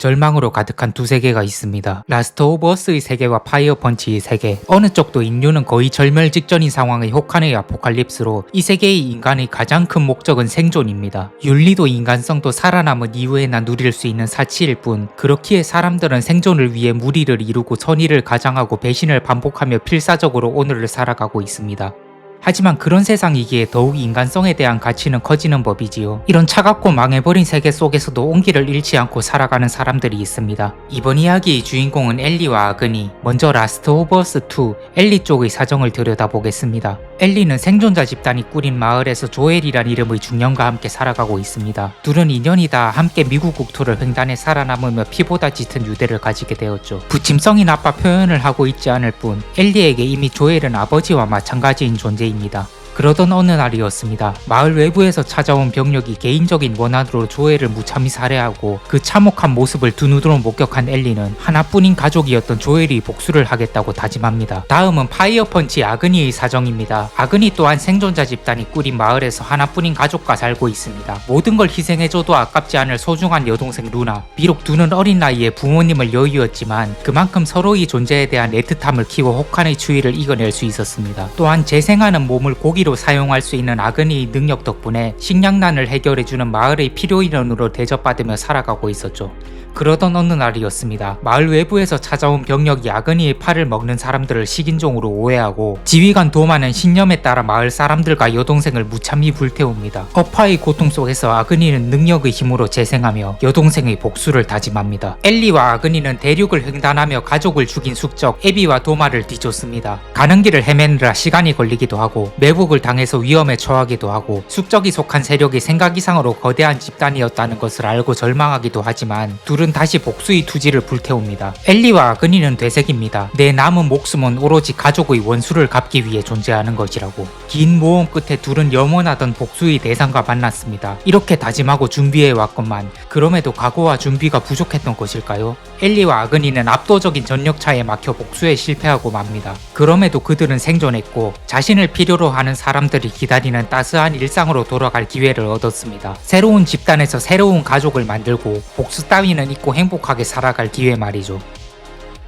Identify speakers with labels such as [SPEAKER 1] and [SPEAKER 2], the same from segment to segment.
[SPEAKER 1] 절망으로 가득한 두 세계가 있습니다. 라스트 오브 어스의 세계와 파이어 펀치의 세계. 어느 쪽도 인류는 거의 절멸 직전인 상황의 혹한의 아포칼립스로 이 세계의 인간의 가장 큰 목적은 생존입니다. 윤리도 인간성도 살아남은 이후에나 누릴 수 있는 사치일 뿐, 그렇기에 사람들은 생존을 위해 무리를 이루고 선의를 가장하고 배신을 반복하며 필사적으로 오늘을 살아가고 있습니다. 하지만 그런 세상이기에 더욱 인간성에 대한 가치는 커지는 법이지요. 이런 차갑고 망해버린 세계 속에서도 온기를 잃지 않고 살아가는 사람들이 있습니다. 이번 이야기의 주인공은 엘리와 아그니. 먼저 라스트 오브 어스 2 엘리 쪽의 사정을 들여다보겠습니다. 엘리는 생존자 집단이 꾸린 마을에서 조엘이란 이름의 중년과 함께 살아가고 있습니다. 둘은 인연이 다 함께 미국 국토를 횡단해 살아남으며 피보다 짙은 유대를 가지게 되었죠. 부침성이 나빠 표현을 하고 있지 않을 뿐 엘리에게 이미 조엘은 아버지와 마찬가지인 존재입니다. 그러던 어느 날이었습니다. 마을 외부에서 찾아온 병력이 개인적인 원한으로 조엘을 무참히 살해하고 그 참혹한 모습을 두 눈으로 목격한 엘리는 하나뿐인 가족이었던 조엘이 복수를 하겠다고 다짐합니다. 다음은 파이어 펀치 아그니의 사정입니다. 아그니 또한 생존자 집단이 꾸린 마을에서 하나뿐인 가족과 살고 있습니다. 모든 걸 희생해줘도 아깝지 않을 소중한 여동생 루나. 비록 두는 어린 나이에 부모님을 여의었지만 그만큼 서로의 존재에 대한 애틋함을 키워 혹한의 추위를 이겨낼 수 있었습니다. 또한 재생하는 몸을 고기로 사용할 수 있는 아그니의 능력 덕분에 식량난을 해결해주는 마을의 필요인원으로 대접받으며 살아가고 있었죠. 그러던 어느 날이었습니다. 마을 외부에서 찾아온 병력이 아그니의 팔을 먹는 사람들을 식인종으로 오해하고 지휘관 도마는 신념에 따라 마을 사람들과 여동생을 무참히 불태웁니다. 억파의 고통 속에서 아그니는 능력의 힘으로 재생하며 여동생의 복수를 다짐합니다. 엘리와 아그니는 대륙을 횡단하며 가족을 죽인 숙적 에비와 도마를 뒤쫓습니다. 가는 길을 헤매느라 시간이 걸리기도 하고 매복을 당해서 위험에 처하기도 하고 숙적이 속한 세력이 생각 이상으로 거대한 집단이었다는 것을 알고 절망하기도 하지만 둘은 다시 복수의 투지를 불태웁니다. 엘리와 아그니는 되새깁니다. 내 남은 목숨은 오로지 가족의 원수를 갚기 위해 존재하는 것이라고. 긴 모험 끝에 둘은 염원하던 복수의 대상과 만났습니다. 이렇게 다짐하고 준비해왔건만 그럼에도 각오와 준비가 부족했던 것일까요? 엘리와 아그니는 압도적인 전력차에 막혀 복수에 실패하고 맙니다. 그럼에도 그들은 생존했고 자신을 필요로 하는 사람들이 기다리는 따스한 일상으로 돌아갈 기회를 얻었습니다. 새로운 집단에서 새로운 가족을 만들고 복수 따위는 잊고 행복하게 살아갈 기회 말이죠.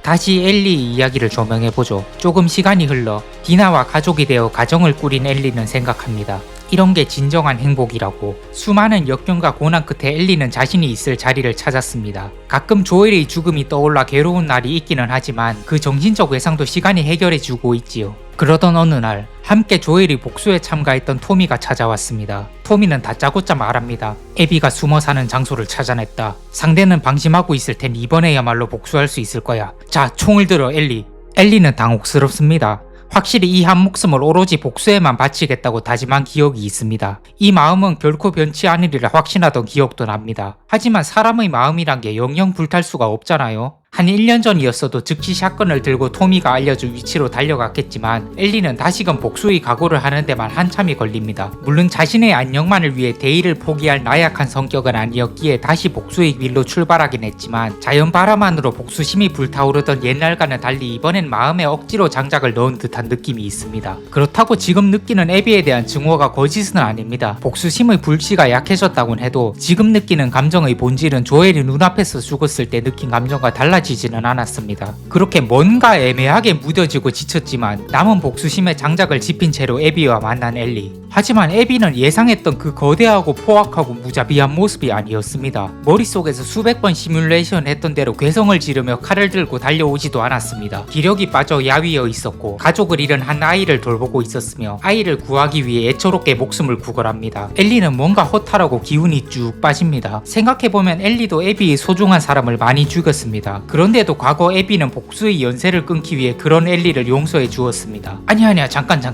[SPEAKER 1] 다시 엘리의 이야기를 조명해보죠. 조금 시간이 흘러 디나와 가족이 되어 가정을 꾸린 엘리는 생각합니다. 이런 게 진정한 행복이라고. 수많은 역경과 고난 끝에 엘리는 자신이 있을 자리를 찾았습니다. 가끔 조엘의 죽음이 떠올라 괴로운 날이 있기는 하지만 그 정신적 외상도 시간이 해결해주고 있지요. 그러던 어느 날 함께 조엘이 복수에 참가했던 토미가 찾아왔습니다. 토미는 다짜고짜 말합니다. 에비가 숨어 사는 장소를 찾아냈다. 상대는 방심하고 있을 테니 이번에야말로 복수할 수 있을 거야. 자, 총을 들어 엘리. 엘리는 당혹스럽습니다. 확실히 이 한 목숨을 오로지 복수에만 바치겠다고 다짐한 기억이 있습니다. 이 마음은 결코 변치 않으리라 확신하던 기억도 납니다. 하지만 사람의 마음이란 게 영영 불탈 수가 없잖아요. 한 1년 전이었어도 즉시 샷건을 들고 토미가 알려준 위치로 달려갔겠지만 엘리는 다시금 복수의 각오를 하는 데만 한참이 걸립니다. 물론 자신의 안녕만을 위해 대의를 포기할 나약한 성격은 아니었기에 다시 복수의 길로 출발하긴 했지만 자연 바람만으로 복수심이 불타오르던 옛날과는 달리 이번엔 마음에 억지로 장작을 넣은 듯한 느낌이 있습니다. 그렇다고 지금 느끼는 에비에 대한 증오가 거짓은 아닙니다. 복수심의 불씨가 약해졌다곤 해도 지금 느끼는 감정의 본질은 조엘이 눈앞에서 죽었을 때 느낀 감정과 달라지지는 않았습니다. 그렇게 뭔가 애매하게 무뎌지고 지쳤지만 남은 복수심에 장작을 집힌 채로 에비와 만난 엘리. 하지만 에비는 예상했던 그 거대하고 포악하고 무자비한 모습이 아니었습니다. 머릿속에서 수백 번 시뮬레이션 했던 대로 괴성을 지르며 칼을 들고 달려오지도 않았습니다. 기력이 빠져 야위어 있었고 가족을 잃은 한 아이를 돌보고 있었으며 아이를 구하기 위해 애처롭게 목숨을 구걸합니다. 엘리는 뭔가 허탈하고 기운이 쭉 빠집니다. 생각해보면 엘리도 에비의 소중한 사람을 많이 죽였습니다. 그런데도 과거 에비는 복수의 연쇄를 끊기 위해 그런 엘리를 용서해 주었습니다. 아니야 잠깐.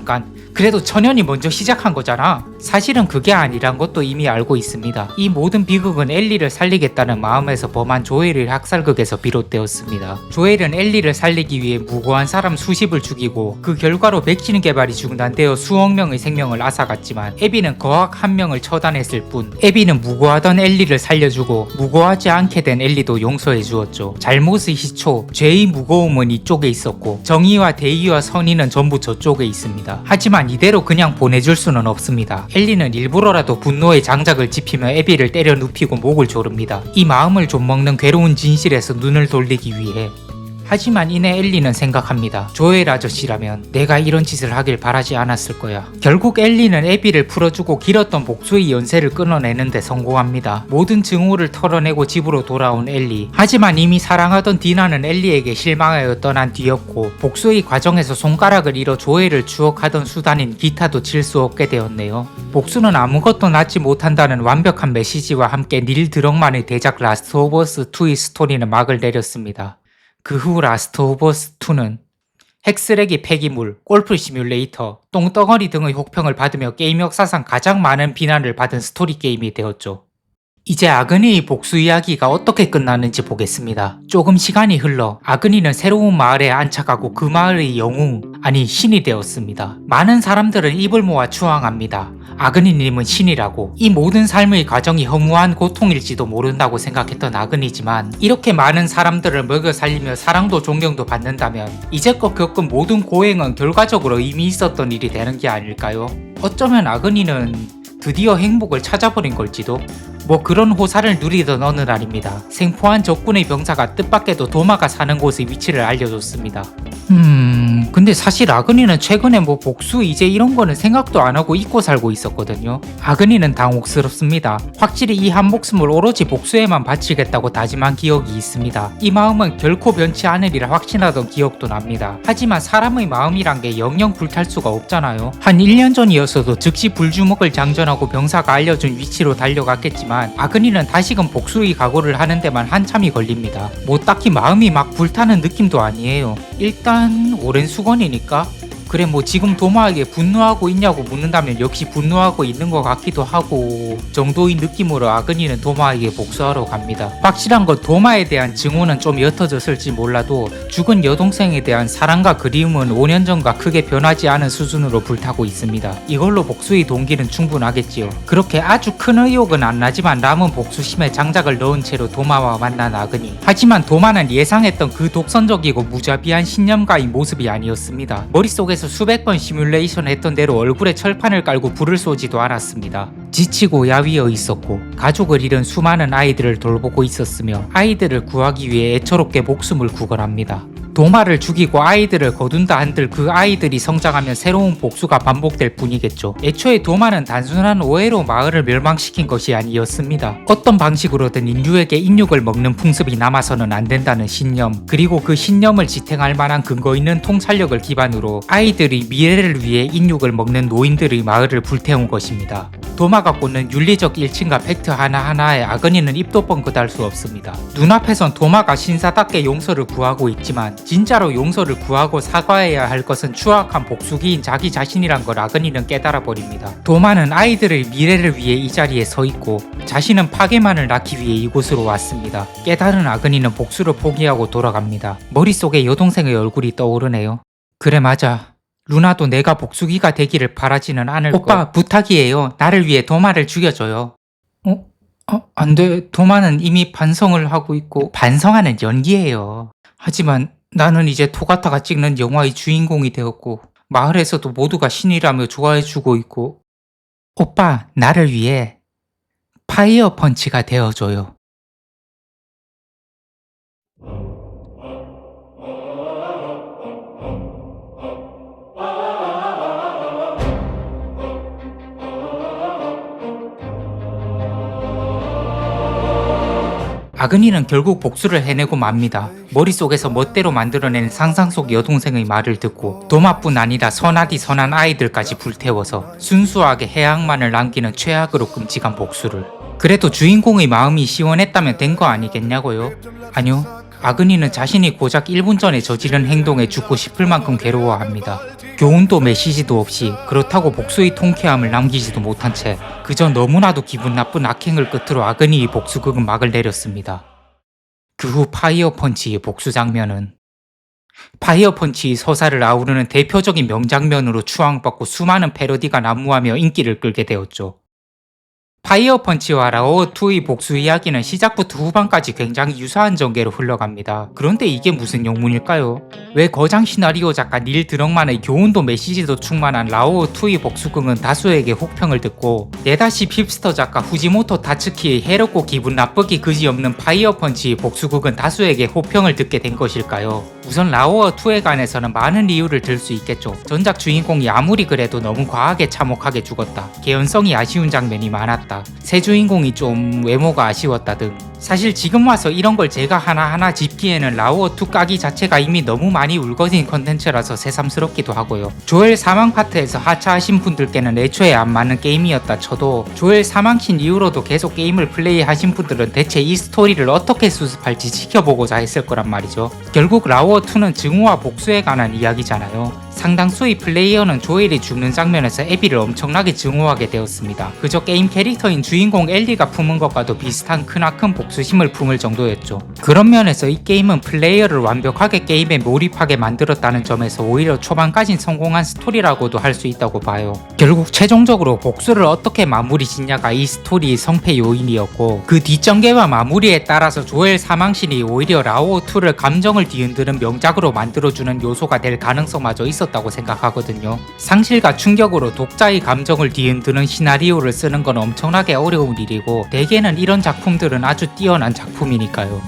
[SPEAKER 1] 그래도 천연이 먼저 시작한 거잖아. 사실은 그게 아니란 것도 이미 알고 있습니다. 이 모든 비극은 엘리를 살리겠다는 마음에서 범한 조엘의 학살극에서 비롯되었습니다. 조엘은 엘리를 살리기 위해 무고한 사람 수십을 죽이고 그 결과로 백신 개발이 중단되어 수억 명의 생명을 앗아갔지만 에비는 거학 한 명을 처단했을 뿐 에비는 무고하던 엘리를 살려주고 무고하지 않게 된 엘리도 용서해 주었죠. 잘못 잘못의 희초, 죄의 무거움은 이쪽에 있었고 정의와 대의와 선의는 전부 저쪽에 있습니다. 하지만 이대로 그냥 보내줄 수는 없습니다. 엘리는 일부러라도 분노의 장작을 짚이며 애비를 때려 눕히고 목을 조릅니다. 이 마음을 좀먹는 괴로운 진실에서 눈을 돌리기 위해. 하지만 이내 엘리는 생각합니다. 조엘 아저씨라면 내가 이런 짓을 하길 바라지 않았을 거야. 결국 엘리는 애비를 풀어주고 길었던 복수의 연쇄를 끊어내는데 성공합니다. 모든 증오를 털어내고 집으로 돌아온 엘리. 하지만 이미 사랑하던 디나는 엘리에게 실망하여 떠난 뒤였고 복수의 과정에서 손가락을 잃어 조엘을 추억하던 수단인 기타도 칠 수 없게 되었네요. 복수는 아무것도 낳지 못한다는 완벽한 메시지와 함께 닐 드럭만의 대작 라스트 오브 어스 2의 스토리는 막을 내렸습니다. 그 후 라스트 오브 어스 2는 핵쓰레기 폐기물, 골프 시뮬레이터, 똥덩어리 등의 혹평을 받으며 게임 역사상 가장 많은 비난을 받은 스토리 게임이 되었죠. 이제 아그니의 복수 이야기가 어떻게 끝나는지 보겠습니다. 조금 시간이 흘러 아그니는 새로운 마을에 안착하고 그 마을의 영웅, 아니 신이 되었습니다. 많은 사람들은 입을 모아 추앙합니다. 아그니님은 신이라고. 이 모든 삶의 과정이 허무한 고통일지도 모른다고 생각했던 아그니지만 이렇게 많은 사람들을 먹여 살리며 사랑도 존경도 받는다면 이제껏 겪은 모든 고행은 결과적으로 의미 있었던 일이 되는 게 아닐까요? 어쩌면 아그니는 드디어 행복을 찾아버린 걸지도? 뭐 그런 호사를 누리던 어느 날입니다. 생포한 적군의 병사가 뜻밖에도 도마가 사는 곳의 위치를 알려줬습니다. 근데 사실 아그니는 최근에 뭐 복수 이제 이런 거는 생각도 안 하고 잊고 살고 있었거든요. 아그니는 당혹스럽습니다. 확실히 이 한 목숨을 오로지 복수에만 바치겠다고 다짐한 기억이 있습니다. 이 마음은 결코 변치 않으리라 확신하던 기억도 납니다. 하지만 사람의 마음이란 게 영영 불탈 수가 없잖아요. 한 1년 전이었어도 즉시 불주먹을 장전하고 병사가 알려준 위치로 달려갔겠지만 아그니는 다시금 복수의 각오를 하는 데만 한참이 걸립니다. 뭐 딱히 마음이 막 불타는 느낌도 아니에요. 일단 오랜 수건이니까 그래 뭐 지금 도마에게 분노하고 있냐고 묻는다면 역시 분노하고 있는 것 같기도 하고 정도의 느낌으로 아그니는 도마에게 복수하러 갑니다. 확실한 건 도마에 대한 증오는 좀 옅어졌을지 몰라도 죽은 여동생에 대한 사랑과 그리움은 5년 전과 크게 변하지 않은 수준으로 불타고 있습니다. 이걸로 복수의 동기는 충분하겠지요. 그렇게 아주 큰 의욕은 안 나지만 남은 복수심에 장작을 넣은 채로 도마와 만난 아그니. 하지만 도마는 예상했던 그 독선적이고 무자비한 신념가의 모습이 아니었습니다. 머릿속에서 수백 번 시뮬레이션 했던 대로 얼굴에 철판을 깔고 불을 쏘지도 않았습니다. 지치고 야위어 있었고 가족을 잃은 수많은 아이들을 돌보고 있었으며 아이들을 구하기 위해 애처롭게 목숨을 구걸합니다. 도마를 죽이고 아이들을 거둔다 한들 그 아이들이 성장하면 새로운 복수가 반복될 뿐이겠죠. 애초에 도마는 단순한 오해로 마을을 멸망시킨 것이 아니었습니다. 어떤 방식으로든 인류에게 인육을 먹는 풍습이 남아서는 안 된다는 신념, 그리고 그 신념을 지탱할 만한 근거 있는 통찰력을 기반으로 아이들이 미래를 위해 인육을 먹는 노인들의 마을을 불태운 것입니다. 도마가 꽂는 윤리적 일침과 팩트 하나하나에 아그니는 입도 뻥긋할 수 없습니다. 눈앞에선 도마가 신사답게 용서를 구하고 있지만 진짜로 용서를 구하고 사과해야 할 것은 추악한 복수기인 자기 자신이란 걸 아그니는 깨달아 버립니다. 도마는 아이들의 미래를 위해 이 자리에 서 있고 자신은 파괴만을 낳기 위해 이곳으로 왔습니다. 깨달은 아그니는 복수를 포기하고 돌아갑니다. 머릿속에 여동생의 얼굴이 떠오르네요. 그래 맞아. 루나도 내가 복수기가 되기를 바라지는 않을 오빠 거. 부탁이에요. 나를 위해 도마를 죽여줘요. 안 돼. 도마는 이미 반성을 하고 있고 반성하는 연기예요. 하지만 나는 이제 토가타가 찍는 영화의 주인공이 되었고 마을에서도 모두가 신이라며 좋아해주고 있고 오빠 나를 위해 파이어 펀치가 되어줘요. 아그니는 결국 복수를 해내고 맙니다. 머릿속에서 멋대로 만들어낸 상상 속 여동생의 말을 듣고 도마뿐 아니라 선하디 선한 아이들까지 불태워서 순수하게 해악만을 남기는 최악으로 끔찍한 복수를. 그래도 주인공의 마음이 시원했다면 된 거 아니겠냐고요? 아니요. 아그니는 자신이 고작 1분 전에 저지른 행동에 죽고 싶을 만큼 괴로워합니다. 교훈도 메시지도 없이 그렇다고 복수의 통쾌함을 남기지도 못한 채 그저 너무나도 기분 나쁜 악행을 끝으로 아그니의 복수극은 막을 내렸습니다. 그 후 파이어 펀치의 복수 장면은 파이어 펀치의 서사를 아우르는 대표적인 명장면으로 추앙받고 수많은 패러디가 난무하며 인기를 끌게 되었죠. 파이어 펀치와 라오어2의 복수 이야기는 시작부터 후반까지 굉장히 유사한 전개로 흘러갑니다. 그런데 이게 무슨 영문일까요? 왜 거장 시나리오 작가 닐 드럭만의 교훈도 메시지도 충만한 라오어2의 복수극은 다수에게 혹평을 듣고 네다시 핍스터 작가 후지모토 다츠키의 해롭고 기분 나쁘기 그지없는 파이어 펀치의 복수극은 다수에게 호평을 듣게 된 것일까요? 우선 라오어2에 관해서는 많은 이유를 들 수 있겠죠. 전작 주인공이 아무리 그래도 너무 과하게 참혹하게 죽었다. 개연성이 아쉬운 장면이 많았다. 새 주인공이 좀 외모가 아쉬웠다 등. 사실 지금 와서 이런 걸 제가 하나하나 짚기에는 라오어2 까기 자체가 이미 너무 많이 울거진 컨텐츠라서 새삼스럽기도 하고요. 조엘 사망 파트에서 하차하신 분들께는 애초에 안 맞는 게임이었다 쳐도 조엘 사망신 이후로도 계속 게임을 플레이하신 분들은 대체 이 스토리를 어떻게 수습할지 지켜보고자 했을 거란 말이죠. 결국 라오어2는 증오와 복수에 관한 이야기잖아요. 상당수의 플레이어는 조엘이 죽는 장면에서 에비를 엄청나게 증오하게 되었습니다. 그저 게임 캐릭터인 주인공 엘리가 품은 것과도 비슷한 크나큰 복수심을 품을 정도였죠. 그런 면에서 이 게임은 플레이어를 완벽하게 게임에 몰입하게 만들었다는 점에서 오히려 초반까진 성공한 스토리라고도 할 수 있다고 봐요. 결국 최종적으로 복수를 어떻게 마무리 짓냐가 이 스토리의 성패 요인이었고 그 뒷전개와 마무리에 따라서 조엘 사망신이 오히려 라오어2를 감정을 뒤흔드는 명작으로 만들어주는 요소가 될 가능성마저 있었다고 생각하거든요. 상실과 충격으로 독자의 감정을 뒤흔드는 시나리오를 쓰는 건 엄청나게 어려운 일이고 대개는 이런 작품들은 아주 뛰어난 작품이니까요.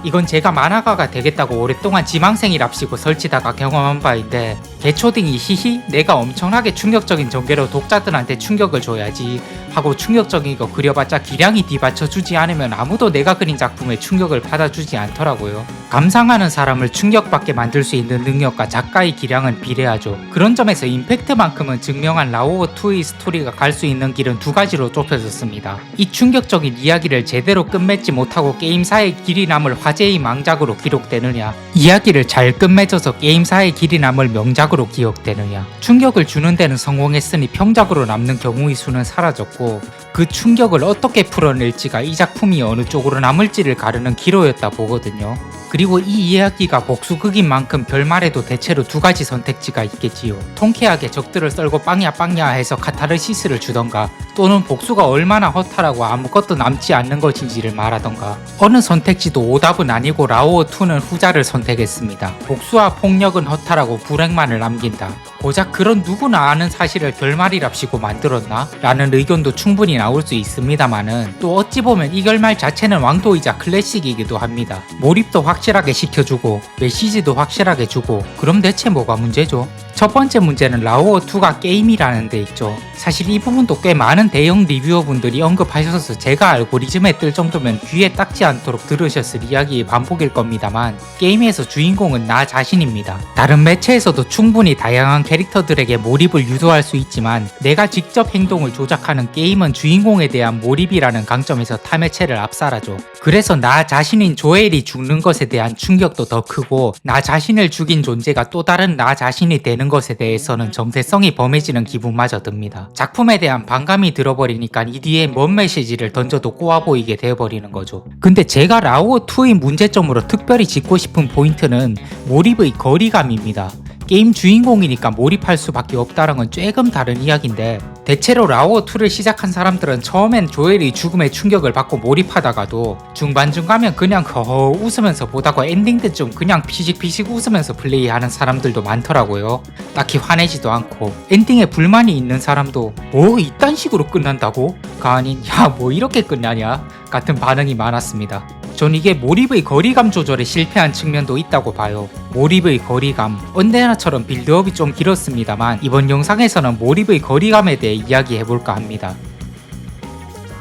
[SPEAKER 1] 이건 제가 만화가가 되겠다고 오랫동안 지망생이랍시고 설치다가 경험한 바인데 개초딩이 히히 내가 엄청나게 충격적인 전개로 독자들한테 충격을 줘야지 하고 충격적인 거 그려봤자 기량이 뒤받쳐주지 않으면 아무도 내가 그린 작품에 충격을 받아주지 않더라고요. 감상하는 사람을 충격받게 만들 수 있는 능력과 작가의 기량은 비례하죠. 그런 점에서 임팩트만큼은 증명한 라오어2의 스토리가 갈 수 있는 길은 두 가지로 좁혀졌습니다. 이 충격적인 이야기를 제대로 끝맺지 못하고 게임사의 길이 남을 화제의 망작으로 기록되느냐, 이야기를 잘 끝맺어서 게임사의 길이 남을 명작으로 기억되느냐. 충격을 주는 데는 성공했으니 평작으로 남는 경우의 수는 사라졌고 그 충격을 어떻게 풀어낼지가 이 작품이 어느 쪽으로 남을지를 가르는 기로였다 보거든요. 그리고 이 이야기가 복수극인 만큼 결말에도 대체로 두 가지 선택지가 있겠지요. 통쾌하게 적들을 썰고 빵야 해서 카타르시스를 주던가 또는 복수가 얼마나 허탈하고 아무것도 남지 않는 것인지를 말하던가. 어느 선택지도 오답은 아니고 라오어2는 후자를 선택했습니다. 복수와 폭력은 허탈하고 불행만을 남긴다. 고작 그런 누구나 아는 사실을 결말이랍시고 만들었나? 라는 의견도 충분히 나올 수 있습니다만은 또 어찌 보면 이 결말 자체는 왕도이자 클래식이기도 합니다. 몰입도 확실하게 시켜주고 메시지도 확실하게 주고 그럼 대체 뭐가 문제죠? 첫 번째 문제는 라오어2가 게임이라는 데 있죠. 사실 이 부분도 꽤 많은 대형 리뷰어분들이 언급하셔서 제가 알고리즘에 뜰 정도면 귀에 닦지 않도록 들으셨을 이야기의 반복일 겁니다만 게임에서 주인공은 나 자신입니다. 다른 매체에서도 충분히 다양한 캐릭터들에게 몰입을 유도할 수 있지만 내가 직접 행동을 조작하는 게임은 주인공에 대한 몰입이라는 강점에서 타 매체를 압살하죠. 그래서 나 자신인 조엘이 죽는 것에 대한 충격도 더 크고 나 자신을 죽인 존재가 또 다른 나 자신이 되는 것에 대해서는 정체성이 범해지는 기분마저 듭니다. 작품에 대한 반감이 들어버리니까 이 뒤에 뭔 메시지를 던져도 꼬아 보이게 되어버리는 거죠. 근데 제가 라오어2의 문제점으로 특별히 짚고 싶은 포인트는 몰입의 거리감입니다. 게임 주인공이니까 몰입할 수밖에 없다는 건 조금 다른 이야기인데 대체로 라오어2를 시작한 사람들은 처음엔 조엘의 죽음에 충격을 받고 몰입하다가도 중반중 가면 그냥 허허 웃으면서 보다가 엔딩 때쯤 그냥 피식피식 웃으면서 플레이하는 사람들도 많더라고요. 딱히 화내지도 않고 엔딩에 불만이 있는 사람도 뭐 이딴 식으로 끝난다고? 가 아닌 야 뭐 이렇게 끝나냐? 같은 반응이 많았습니다. 전 이게 몰입의 거리감 조절에 실패한 측면도 있다고 봐요. 몰입의 거리감, 언제나처럼 빌드업이 좀 길었습니다만 이번 영상에서는 몰입의 거리감에 대해 이야기해볼까 합니다.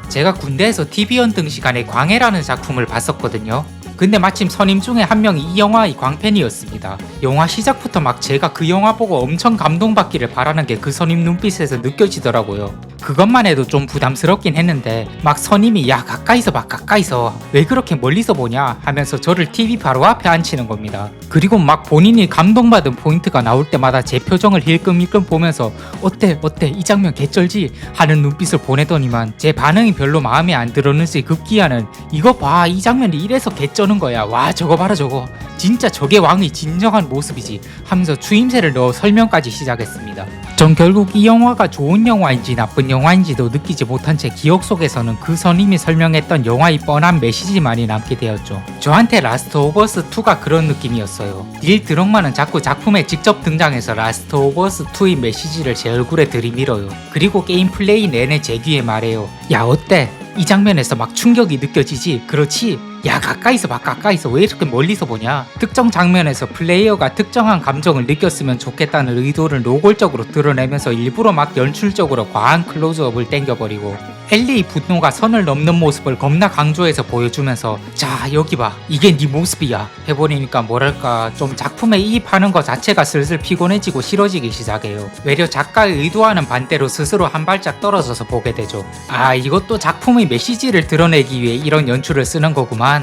[SPEAKER 1] 제가 군대에서 TV 연등 시간에 광해라는 작품을 봤었거든요. 근데 마침 선임 중에 한 명이 이 영화의 광팬이었습니다. 영화 시작부터 막 제가 그 영화 보고 엄청 감동받기를 바라는 게 그 선임 눈빛에서 느껴지더라고요. 그것만 해도 좀 부담스럽긴 했는데 막 선임이 야 가까이서 봐 가까이서 왜 그렇게 멀리서 보냐 하면서 저를 TV 바로 앞에 앉히는 겁니다. 그리고 막 본인이 감동받은 포인트가 나올 때마다 제 표정을 힐끔힐끔 보면서 어때 이 장면 개쩔지 하는 눈빛을 보내더니만 제 반응이 별로 마음에 안 들었는지 급기야는 이거 봐 이 장면이 이래서 개쩌는 거야 와 저거 봐라 저거 진짜 저게 왕의 진정한 모습이지 하면서 추임새를 넣어 설명까지 시작했습니다. 전 결국 이 영화가 좋은 영화인지 나쁜 영화인지도 느끼지 못한 채 기억 속에서는 그 선임이 설명했던 영화의 뻔한 메시지만이 남게 되었죠. 저한테 라스트 오브 어스 2가 그런 느낌이었어요. 닐 드럭만은 자꾸 작품에 직접 등장해서 라스트 오브 어스 2의 메시지를 제 얼굴에 들이밀어요. 그리고 게임 플레이 내내 제 귀에 말해요. 야 어때? 이 장면에서 막 충격이 느껴지지? 그렇지? 야 가까이서 봐, 가까이서 왜 이렇게 멀리서 보냐? 특정 장면에서 플레이어가 특정한 감정을 느꼈으면 좋겠다는 의도를 노골적으로 드러내면서 일부러 막 연출적으로 과한 클로즈업을 땡겨버리고 엘리의 분노가 선을 넘는 모습을 겁나 강조해서 보여주면서 자 여기 봐 이게 네 모습이야 해버리니까 뭐랄까 좀 작품에 이입하는 것 자체가 슬슬 피곤해지고 싫어지기 시작해요. 외려 작가의 의도와는 반대로 스스로 한 발짝 떨어져서 보게 되죠. 아 이것도 작품의 메시지를 드러내기 위해 이런 연출을 쓰는 거구만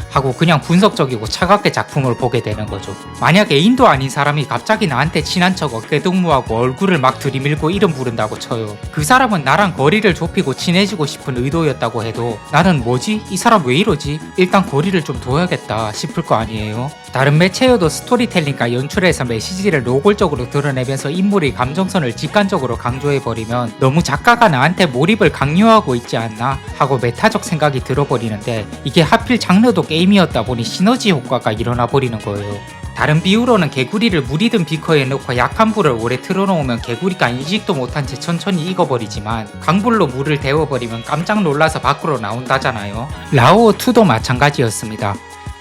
[SPEAKER 1] 하고 그냥 분석적이고 차갑게 작품을 보게 되는 거죠. 만약 애인도 아닌 사람이 갑자기 나한테 친한 척 어깨동무하고 얼굴을 막 들이밀고 이름 부른다고 쳐요. 그 사람은 나랑 거리를 좁히고 친해지고 싶은 의도였다고 해도 나는 뭐지? 이 사람 왜 이러지? 일단 거리를 좀 둬야겠다 싶을 거 아니에요. 다른 매체여도 스토리텔링과 연출에서 메시지를 노골적으로 드러내면서 인물의 감정선을 직관적으로 강조해버리면 너무 작가가 나한테 몰입을 강요하고 있지 않나 하고 메타적 생각이 들어버리는데 이게 하필 장르도 게임이었다 보니 시너지 효과가 일어나 버리는 거예요. 다른 비유로는 개구리를 물이 든 비커에 넣고 약한 불을 오래 틀어놓으면 개구리가 인식도 못한 채 천천히 익어버리지만 강불로 물을 데워버리면 깜짝 놀라서 밖으로 나온다잖아요. 라오어2도 마찬가지였습니다.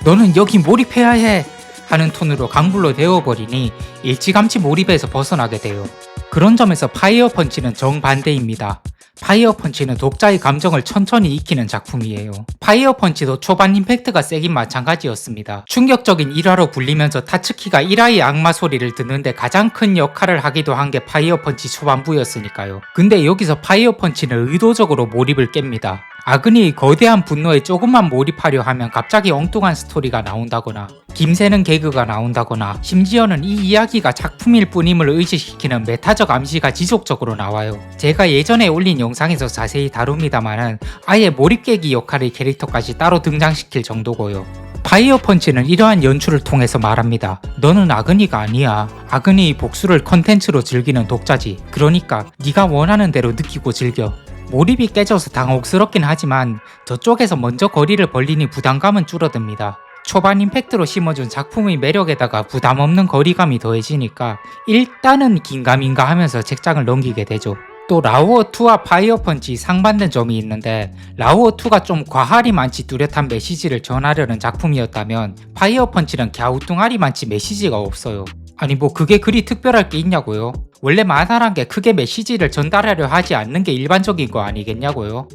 [SPEAKER 1] 너는 여기 몰입해야 해! 하는 톤으로 강불로 데워버리니 일찌감치 몰입에서 벗어나게 돼요. 그런 점에서 파이어 펀치는 정반대입니다. 파이어 펀치는 독자의 감정을 천천히 익히는 작품이에요. 파이어 펀치도 초반 임팩트가 세긴 마찬가지였습니다. 충격적인 1화로 불리면서 타츠키가 1화의 악마 소리를 듣는데 가장 큰 역할을 하기도 한 게 파이어 펀치 초반부였으니까요. 근데 여기서 파이어 펀치는 의도적으로 몰입을 깹니다. 아그니의 거대한 분노에 조금만 몰입하려 하면 갑자기 엉뚱한 스토리가 나온다거나 김새는 개그가 나온다거나 심지어는 이 이야기가 작품일 뿐임을 의식시키는 메타적 암시가 지속적으로 나와요. 제가 예전에 올린 영상에서 자세히 다룹니다만은 아예 몰입 깨기 역할의 캐릭터까지 따로 등장시킬 정도고요. 파이어 펀치는 이러한 연출을 통해서 말합니다. 너는 아그니가 아니야. 아그니의 복수를 컨텐츠로 즐기는 독자지. 그러니까 네가 원하는 대로 느끼고 즐겨. 몰입이 깨져서 당혹스럽긴 하지만 저쪽에서 먼저 거리를 벌리니 부담감은 줄어듭니다. 초반 임팩트로 심어준 작품의 매력에다가 부담 없는 거리감이 더해지니까 일단은 긴가민가 하면서 책장을 넘기게 되죠. 또 라오어2와 파이어 펀치 상반된 점이 있는데 라오어2가 좀 과할이 많지 뚜렷한 메시지를 전하려는 작품이었다면 파이어 펀치는 갸우뚱하리 많지 메시지가 없어요. 아니 뭐 그게 그리 특별할 게 있냐고요? 원래 만화란 게 크게 메시지를 전달하려 하지 않는 게 일반적인 거 아니겠냐고요?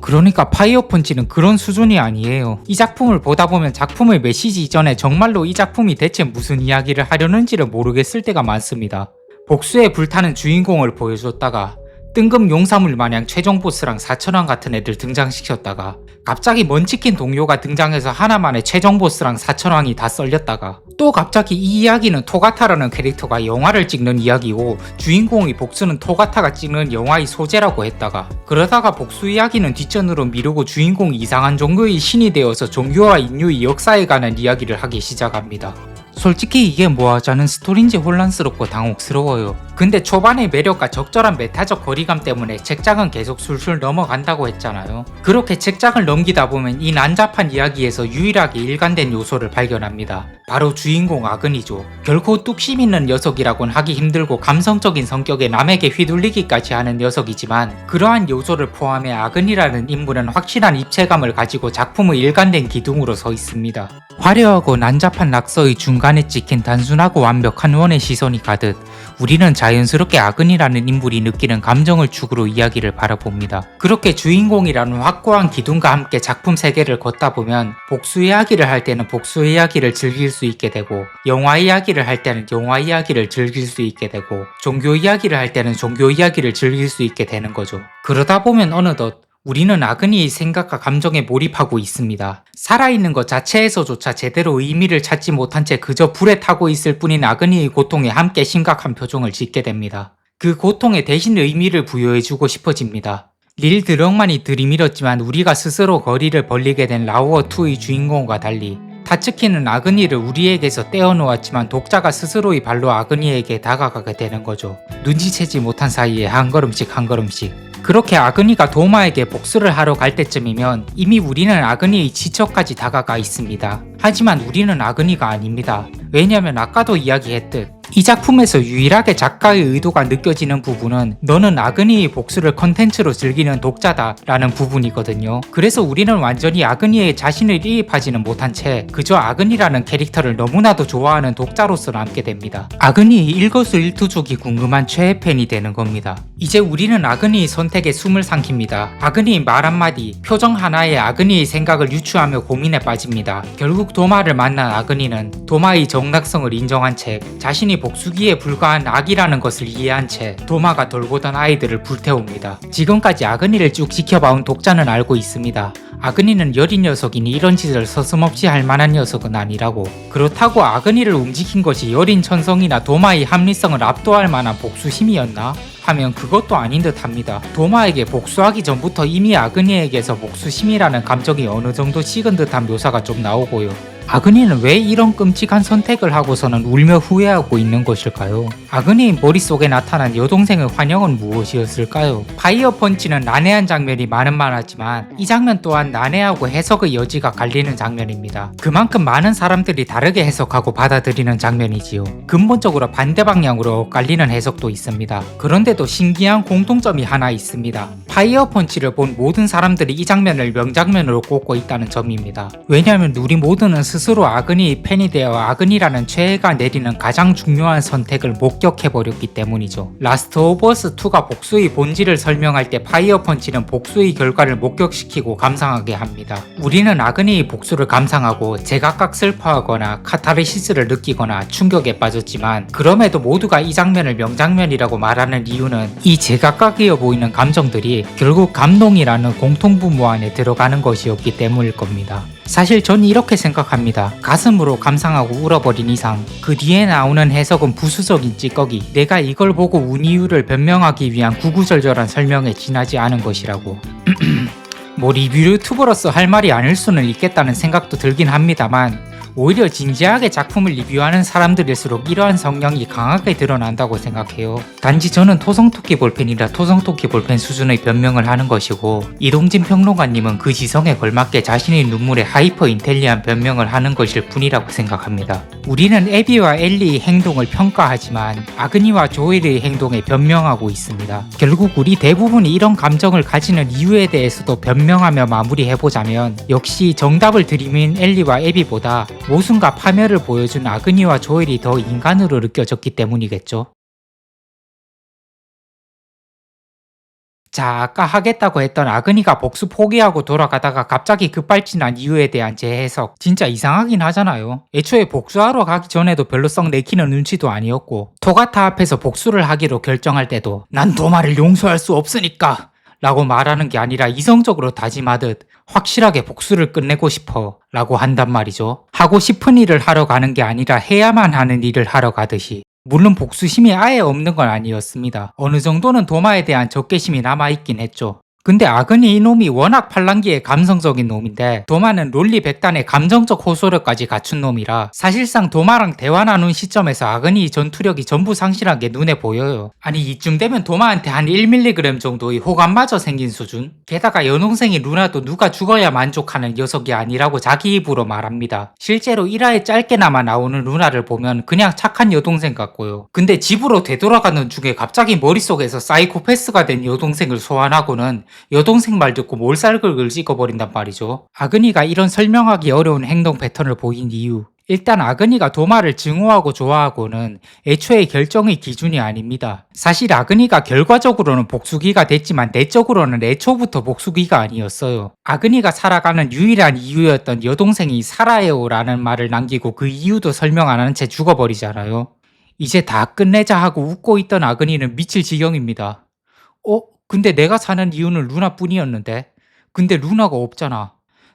[SPEAKER 1] 그러니까 파이어 펀치는 그런 수준이 아니에요. 이 작품을 보다 보면 작품의 메시지 이전에 정말로 이 작품이 대체 무슨 이야기를 하려는지를 모르겠을 때가 많습니다. 복수에 불타는 주인공을 보여줬다가 뜬금 용사물 마냥 최종 보스랑 4천왕 같은 애들 등장시켰다가 갑자기 먼치킨 동료가 등장해서 하나만에 최종 보스랑 4천왕이 다 썰렸다가 또 갑자기 이 이야기는 토가타라는 캐릭터가 영화를 찍는 이야기고 주인공의 복수는 토가타가 찍는 영화의 소재라고 했다가 그러다가 복수 이야기는 뒷전으로 미루고 주인공이 이상한 종교의 신이 되어서 종교와 인류의 역사에 관한 이야기를 하기 시작합니다. 솔직히 이게 뭐 하자는 스토리인지 혼란스럽고 당혹스러워요. 근데 초반의 매력과 적절한 메타적 거리감 때문에 책장은 계속 술술 넘어간다고 했잖아요. 그렇게 책장을 넘기다 보면 이 난잡한 이야기에서 유일하게 일관된 요소를 발견합니다. 바로 주인공 아그니죠. 결코 뚝심 있는 녀석이라곤 하기 힘들고 감성적인 성격에 남에게 휘둘리기까지 하는 녀석이지만 그러한 요소를 포함해 아그니라는 인물은 확실한 입체감을 가지고 작품의 일관된 기둥으로 서 있습니다. 화려하고 난잡한 낙서의 중간에 찍힌 단순하고 완벽한 원의 시선이 가듯 우리는 자연스럽게 아근이라는 인물이 느끼는 감정을 축으로 이야기를 바라봅니다. 그렇게 주인공이라는 확고한 기둥과 함께 작품 세계를 걷다 보면 복수 이야기를 할 때는 복수 이야기를 즐길 수 있게 되고 영화 이야기를 할 때는 영화 이야기를 즐길 수 있게 되고 종교 이야기를 할 때는 종교 이야기를 즐길 수 있게 되는 거죠. 그러다 보면 어느덧 우리는 아그니의 생각과 감정에 몰입하고 있습니다. 살아있는 것 자체에서조차 제대로 의미를 찾지 못한 채 그저 불에 타고 있을 뿐인 아그니의 고통에 함께 심각한 표정을 짓게 됩니다. 그 고통에 대신 의미를 부여해주고 싶어집니다. 릴 드럭만이 들이밀었지만 우리가 스스로 거리를 벌리게 된 라오어2의 주인공과 달리 하츠키는 아그니를 우리에게서 떼어놓았지만 독자가 스스로의 발로 아그니에게 다가가게 되는 거죠. 눈치채지 못한 사이에 한 걸음씩 한 걸음씩. 그렇게 아그니가 도마에게 복수를 하러 갈 때쯤이면 이미 우리는 아그니의 지처까지 다가가 있습니다. 하지만 우리는 아그니가 아닙니다. 왜냐면 아까도 이야기했듯 이 작품에서 유일하게 작가의 의도가 느껴지는 부분은 너는 아그니의 복수를 컨텐츠로 즐기는 독자다 라는 부분이거든요. 그래서 우리는 완전히 아그니에 자신을 이입하지는 못한 채 그저 아그니라는 캐릭터를 너무나도 좋아하는 독자로서 남게 됩니다. 아그니의 일거수일투족이 궁금한 최애 팬이 되는 겁니다. 이제 우리는 아그니의 선택에 숨을 삼킵니다. 아그니의 말 한마디, 표정 하나에 아그니의 생각을 유추하며 고민에 빠집니다. 결국 도마를 만난 아그니는 도마의 정락성을 인정한 채 자신이 복수기에 불과한 악이라는 것을 이해한 채 도마가 돌보던 아이들을 불태웁니다. 지금까지 아그니를 쭉 지켜봐온 독자는 알고 있습니다. 아그니는 여린 녀석이니 이런 짓을 서슴없이 할 만한 녀석은 아니라고. 그렇다고 아그니를 움직인 것이 여린 천성이나 도마의 합리성을 압도할 만한 복수심이었나? 하면 그것도 아닌 듯 합니다. 도마에게 복수하기 전부터 이미 아그니에게서 복수심이라는 감정이 어느 정도 식은 듯한 묘사가 좀 나오고요. 아그니는 왜 이런 끔찍한 선택을 하고서는 울며 후회하고 있는 것일까요? 아그니의 머릿속에 나타난 여동생의 환영은 무엇이었을까요? 파이어 펀치는 난해한 장면이 많았지만 이 장면 또한 난해하고 해석의 여지가 갈리는 장면입니다. 그만큼 많은 사람들이 다르게 해석하고 받아들이는 장면이지요. 근본적으로 반대 방향으로 엇갈리는 해석도 있습니다. 그런데도 신기한 공통점이 하나 있습니다. 파이어 펀치를 본 모든 사람들이 이 장면을 명장면으로 꼽고 있다는 점입니다. 왜냐하면 우리 모두는 스스로 아그니의 팬이 되어 아그니라는 최애가 내리는 가장 중요한 선택을 목격해버렸기 때문이죠. 라스트 오브 어스 2가 복수의 본질을 설명할 때 파이어 펀치는 복수의 결과를 목격시키고 감상하게 합니다. 우리는 아그니의 복수를 감상하고 제각각 슬퍼하거나 카타르시스를 느끼거나 충격에 빠졌지만 그럼에도 모두가 이 장면을 명장면이라고 말하는 이유는 이 제각각이어 보이는 감정들이 결국 감동이라는 공통분모 안에 들어가는 것이었기 때문일 겁니다. 사실 전 이렇게 생각합니다. 가슴으로 감상하고 울어버린 이상 그 뒤에 나오는 해석은 부수적인 찌꺼기, 내가 이걸 보고 운 이유를 변명하기 위한 구구절절한 설명에 지나지 않은 것이라고. 뭐 리뷰 유튜버로서 할 말이 아닐 수는 있겠다는 생각도 들긴 합니다만 오히려 진지하게 작품을 리뷰하는 사람들일수록 이러한 성향이 강하게 드러난다고 생각해요. 단지 저는 토성토끼 볼펜이라 토성토끼 볼펜 수준의 변명을 하는 것이고 이동진 평론가님은 그 지성에 걸맞게 자신의 눈물에 하이퍼 인텔리한 변명을 하는 것일 뿐이라고 생각합니다. 우리는 에비와 엘리의 행동을 평가하지만 아그니와 조엘의 행동에 변명하고 있습니다. 결국 우리 대부분이 이런 감정을 가지는 이유에 대해서도 변명하며 마무리해보자면 역시 정답을 들이민 엘리와 에비보다 모순과 파멸을 보여준 아그니와 조엘이 더 인간으로 느껴졌기 때문이겠죠. 자, 아까 하겠다고 했던 아그니가 복수 포기하고 돌아가다가 갑자기 급발진한 이유에 대한 제 해석 진짜 이상하긴 하잖아요. 애초에 복수하러 가기 전에도 별로 썩 내키는 눈치도 아니었고 토가타 앞에서 복수를 하기로 결정할 때도 난 도마를 용서할 수 없으니까 라고 말하는 게 아니라 이성적으로 다짐하듯 확실하게 복수를 끝내고 싶어 라고 한단 말이죠. 하고 싶은 일을 하러 가는 게 아니라 해야만 하는 일을 하러 가듯이. 물론 복수심이 아예 없는 건 아니었습니다. 어느 정도는 도마에 대한 적개심이 남아있긴 했죠. 근데 아그니 이놈이 워낙 팔랑기에 감성적인 놈인데 도마는 롤리 백단의 감정적 호소력까지 갖춘 놈이라 사실상 도마랑 대화 나눈 시점에서 아그니 전투력이 전부 상실한 게 눈에 보여요. 아니 이쯤 되면 도마한테 한 1mg 정도의 호감마저 생긴 수준? 게다가 여동생이 루나도 누가 죽어야 만족하는 녀석이 아니라고 자기 입으로 말합니다. 실제로 1화에 짧게나마 나오는 루나를 보면 그냥 착한 여동생 같고요. 근데 집으로 되돌아가는 중에 갑자기 머릿속에서 사이코패스가 된 여동생을 소환하고는 여동생 말 듣고 몰살극을 찍어버린단 말이죠. 아그니가 이런 설명하기 어려운 행동 패턴을 보인 이유, 일단 아그니가 도마를 증오하고 좋아하고는 애초에 결정의 기준이 아닙니다. 사실 아그니가 결과적으로는 복수기가 됐지만 내적으로는 애초부터 복수기가 아니었어요. 아그니가 살아가는 유일한 이유였던 여동생이 살아요 라는 말을 남기고 그 이유도 설명 안 한 채 죽어버리잖아요. 이제 다 끝내자 하고 웃고 있던 아그니는 미칠 지경입니다. 근데 내가 사는 이유는 루나뿐이었는데? 근데 루나가 없잖아.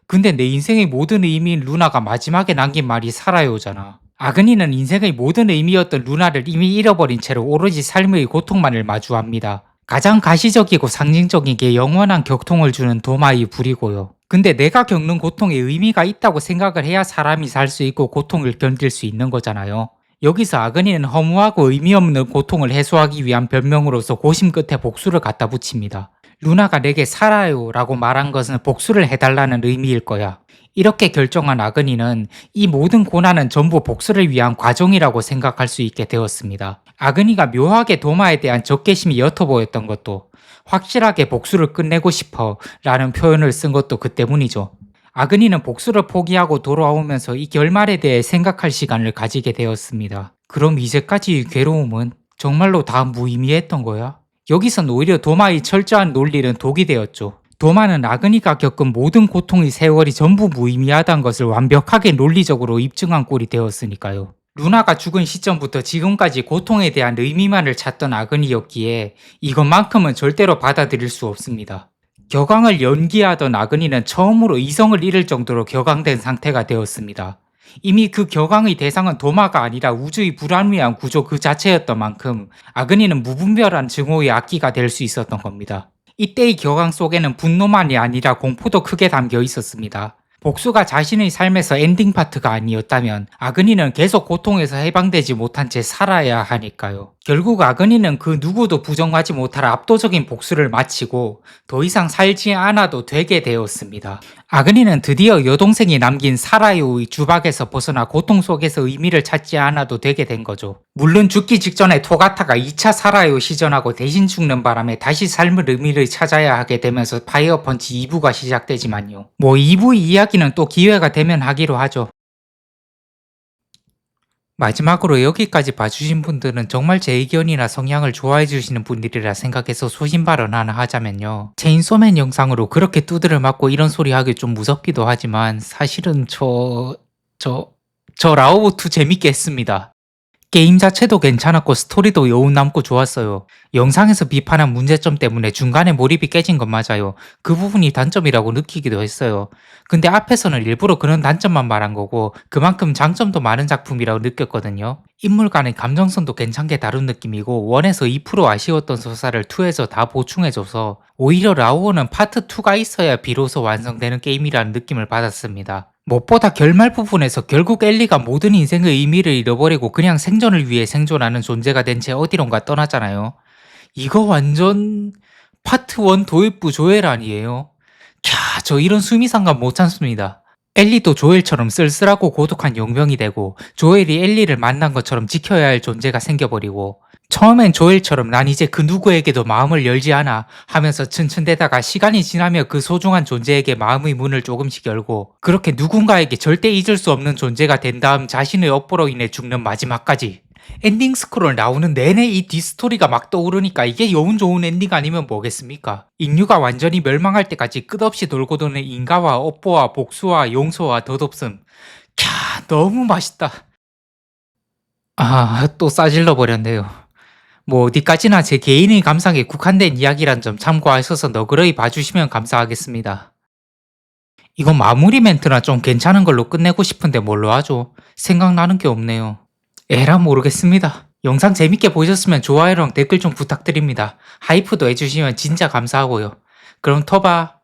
[SPEAKER 1] 근데 내 인생의 모든 의미인 루나가 마지막에 남긴 말이 살아요잖아. 아그니는 인생의 모든 의미였던 루나를 이미 잃어버린 채로 오로지 삶의 고통만을 마주합니다. 가장 가시적이고 상징적인 게 영원한 격통을 주는 도마의 불이고요. 근데 내가 겪는 고통에 의미가 있다고 생각을 해야 사람이 살 수 있고 고통을 견딜 수 있는 거잖아요. 여기서 아그니는 허무하고 의미 없는 고통을 해소하기 위한 변명으로서 고심 끝에 복수를 갖다 붙입니다. 루나가 내게 살아요 라고 말한 것은 복수를 해달라는 의미일 거야. 이렇게 결정한 아그니는 이 모든 고난은 전부 복수를 위한 과정이라고 생각할 수 있게 되었습니다. 아그니가 묘하게 도마에 대한 적개심이 옅어 보였던 것도 확실하게 복수를 끝내고 싶어 라는 표현을 쓴 것도 그 때문이죠. 아그니는 복수를 포기하고 돌아오면서 이 결말에 대해 생각할 시간을 가지게 되었습니다. 그럼 이제까지의 괴로움은 정말로 다 무의미했던 거야? 여기선 오히려 도마의 철저한 논리는 독이 되었죠. 도마는 아그니가 겪은 모든 고통의 세월이 전부 무의미하다는 것을 완벽하게 논리적으로 입증한 꼴이 되었으니까요. 루나가 죽은 시점부터 지금까지 고통에 대한 의미만을 찾던 아그니였기에 이것만큼은 절대로 받아들일 수 없습니다. 격앙을 연기하던 아그니는 처음으로 이성을 잃을 정도로 격앙된 상태가 되었습니다. 이미 그 격앙의 대상은 도마가 아니라 우주의 불합리한 구조 그 자체였던 만큼 아그니는 무분별한 증오의 악기가 될 수 있었던 겁니다. 이때의 격앙 속에는 분노만이 아니라 공포도 크게 담겨 있었습니다. 복수가 자신의 삶에서 엔딩 파트가 아니었다면 아그니는 계속 고통에서 해방되지 못한 채 살아야 하니까요. 결국 아그니는 그 누구도 부정하지 못할 압도적인 복수를 마치고 더 이상 살지 않아도 되게 되었습니다. 아그니는 드디어 여동생이 남긴 사라요의 주박에서 벗어나 고통 속에서 의미를 찾지 않아도 되게 된 거죠. 물론 죽기 직전에 토가타가 2차 사라요 시전하고 대신 죽는 바람에 다시 삶의 의미를 찾아야 하게 되면서 파이어 펀치 2부가 시작되지만요. 2부 이야기는 또 기회가 되면 하기로 하죠. 마지막으로 여기까지 봐주신 분들은 정말 제 의견이나 성향을 좋아해 주시는 분들이라 생각해서 소신 발언 하나 하자면요. 체인소맨 영상으로 그렇게 두드려 맞고 이런 소리 하기 좀 무섭기도 하지만 사실은 저 라오브2 재밌게 했습니다. 게임 자체도 괜찮았고 스토리도 여운 남고 좋았어요. 영상에서 비판한 문제점 때문에 중간에 몰입이 깨진 건 맞아요. 그 부분이 단점이라고 느끼기도 했어요. 근데 앞에서는 일부러 그런 단점만 말한 거고 그만큼 장점도 많은 작품이라고 느꼈거든요. 인물 간의 감정선도 괜찮게 다룬 느낌이고 1에서 2% 아쉬웠던 서사를 2에서 다 보충해줘서 오히려 라오어는 파트 2가 있어야 비로소 완성되는 게임이라는 느낌을 받았습니다. 무엇보다 결말 부분에서 결국 엘리가 모든 인생의 의미를 잃어버리고 그냥 생존을 위해 생존하는 존재가 된 채 어디론가 떠났잖아요. 이거 완전 파트 1 도입부 조엘 아니에요? 저 이런 수미상감 못 참습니다. 엘리도 조엘처럼 쓸쓸하고 고독한 용병이 되고 조엘이 엘리를 만난 것처럼 지켜야 할 존재가 생겨버리고 처음엔 조엘처럼 난 이제 그 누구에게도 마음을 열지 않아 하면서 츤츤대다가 시간이 지나며 그 소중한 존재에게 마음의 문을 조금씩 열고 그렇게 누군가에게 절대 잊을 수 없는 존재가 된 다음 자신의 업보로 인해 죽는 마지막까지 엔딩 스크롤 나오는 내내 이 뒷스토리가 막 떠오르니까 이게 여운 좋은 엔딩 아니면 뭐겠습니까? 인류가 완전히 멸망할 때까지 끝없이 돌고 도는 인가와 업보와 복수와 용서와 덧없음. 너무 맛있다. 또 싸질러 버렸네요. 어디까지나 제 개인의 감상에 국한된 이야기란 점 참고하셔서 너그러이 봐주시면 감사하겠습니다. 이거 마무리 멘트나 좀 괜찮은 걸로 끝내고 싶은데 뭘로 하죠? 생각나는 게 없네요. 에라 모르겠습니다. 영상 재밌게 보셨으면 좋아요랑 댓글 좀 부탁드립니다. 하이프도 해주시면 진짜 감사하고요. 그럼 터봐.